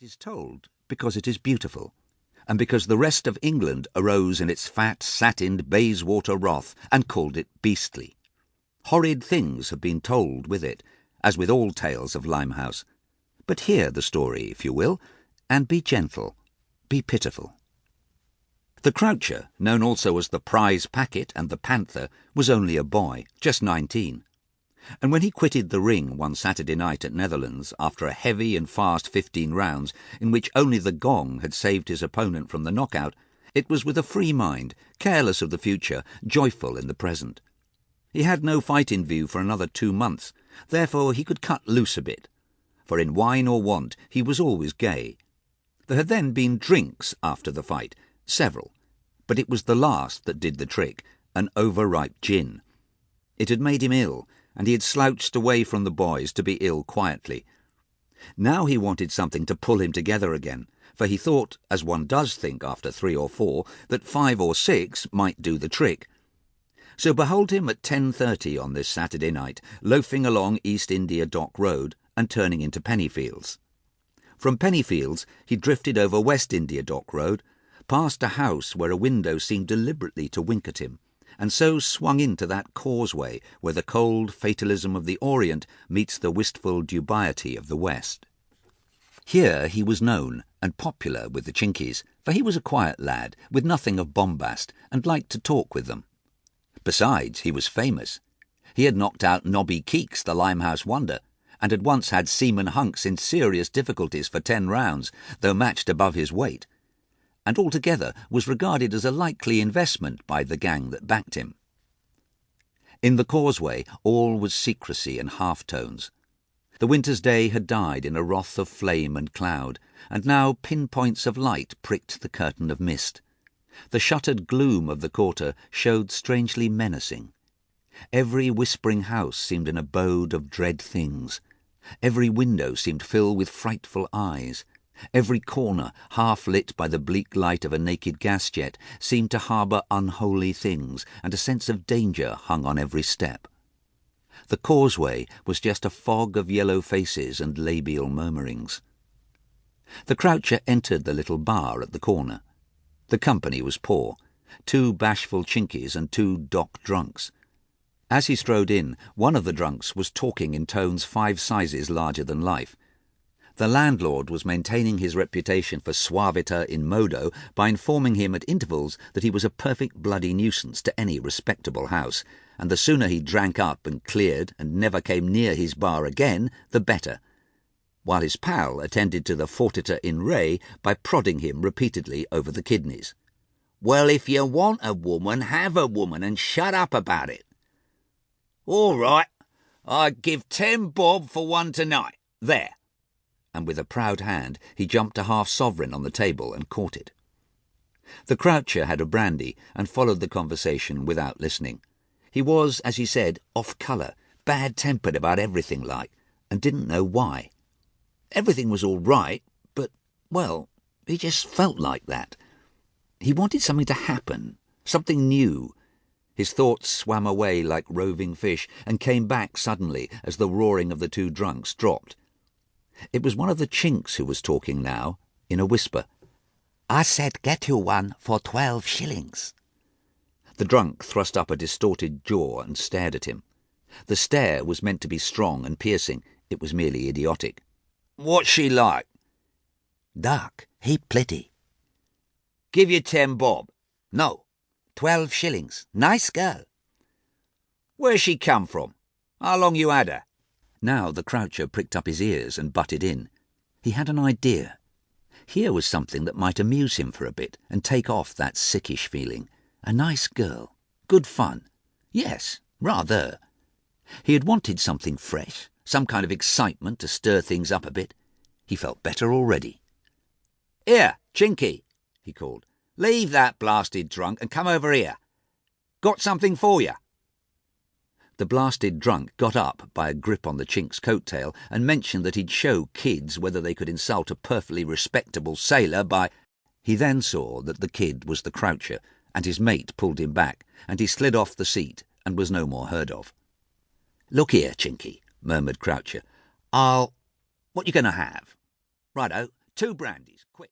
It is told because it is beautiful, and because the rest of England arose in its fat, satined Bayswater wrath and called it beastly. Horrid things have been told with it, as with all tales of Limehouse. But hear the story, if you will, and be gentle, be pitiful. The Croucher, known also as the Prize Packet and the Panther, was only a boy, just 19. And when he quitted the ring one Saturday night at Netherlands after a heavy and fast 15 rounds in which only the gong had saved his opponent from the knockout, it was with a free mind, careless of the future, joyful in the present. He had no fight in view for another 2 months, therefore he could cut loose a bit, for in wine or want he was always gay. There had then been drinks after the fight, several, but it was the last that did the trick, an overripe gin. It had made him ill, and he had slouched away from the boys to be ill quietly. Now he wanted something to pull him together again, for he thought, as one does think after 3 or 4, that 5 or 6 might do the trick. So behold him at 10:30 on this Saturday night, loafing along East India Dock Road and turning into Pennyfields. From Pennyfields he drifted over West India Dock Road, past a house where a window seemed deliberately to wink at him, and so swung into that causeway where the cold fatalism of the Orient meets the wistful dubiety of the West. Here he was known and popular with the Chinkies, for he was a quiet lad, with nothing of bombast, and liked to talk with them. Besides, he was famous. He had knocked out Nobby Keeks, the Limehouse wonder, and had once had Seaman Hunks in serious difficulties for 10 rounds, though matched above his weight, and altogether was regarded as a likely investment by the gang that backed him. In the causeway all was secrecy and half-tones. The winter's day had died in a wrath of flame and cloud, and now pinpoints of light pricked the curtain of mist. The shuttered gloom of the quarter showed strangely menacing. Every whispering house seemed an abode of dread things. Every window seemed filled with frightful eyes. Every corner, half lit by the bleak light of a naked gas jet, seemed to harbour unholy things, and a sense of danger hung on every step. The causeway was just a fog of yellow faces and labial murmurings. The Croucher entered the little bar at the corner. The company was poor, 2 bashful Chinkies and 2 dock drunks. As he strode in, one of the drunks was talking in tones 5 sizes larger than life. The landlord was maintaining his reputation for suaviter in modo by informing him at intervals that he was a perfect bloody nuisance to any respectable house, and the sooner he drank up and cleared and never came near his bar again, the better, while his pal attended to the fortiter in re by prodding him repeatedly over the kidneys. "Well, if you want a woman, have a woman and shut up about it." "All right, I'd give 10 bob for one tonight. There." And with a proud hand he jumped a half-sovereign on the table and caught it. The Croucher had a brandy and followed the conversation without listening. He was, as he said, off colour, bad-tempered about everything like, and didn't know why. Everything was all right, but, well, he just felt like that. He wanted something to happen, something new. His thoughts swam away like roving fish and came back suddenly as the roaring of the 2 drunks dropped. It was one of the Chinks who was talking now, in a whisper. "I said get you one for 12 shillings. The drunk thrust up a distorted jaw and stared at him. The stare was meant to be strong and piercing. It was merely idiotic. "What's she like?" "Dark, heap pretty." "Give you 10 bob." "No, 12 shillings. Nice girl." "Where's she come from? How long you had her?" Now the Croucher pricked up his ears and butted in. He had an idea. Here was something that might amuse him for a bit and take off that sickish feeling. A nice girl. Good fun. Yes, rather. He had wanted something fresh, some kind of excitement to stir things up a bit. He felt better already. "Here, Chinky," he called. "Leave that blasted drunk and come over here. Got something for you." The blasted drunk got up by a grip on the Chink's coat-tail and mentioned that he'd show kids whether they could insult a perfectly respectable sailor by... He then saw that the kid was the Croucher, and his mate pulled him back, and he slid off the seat and was no more heard of. "Look here, Chinky," murmured Croucher. "What you going to have?" "Righto, 2 brandies, quick.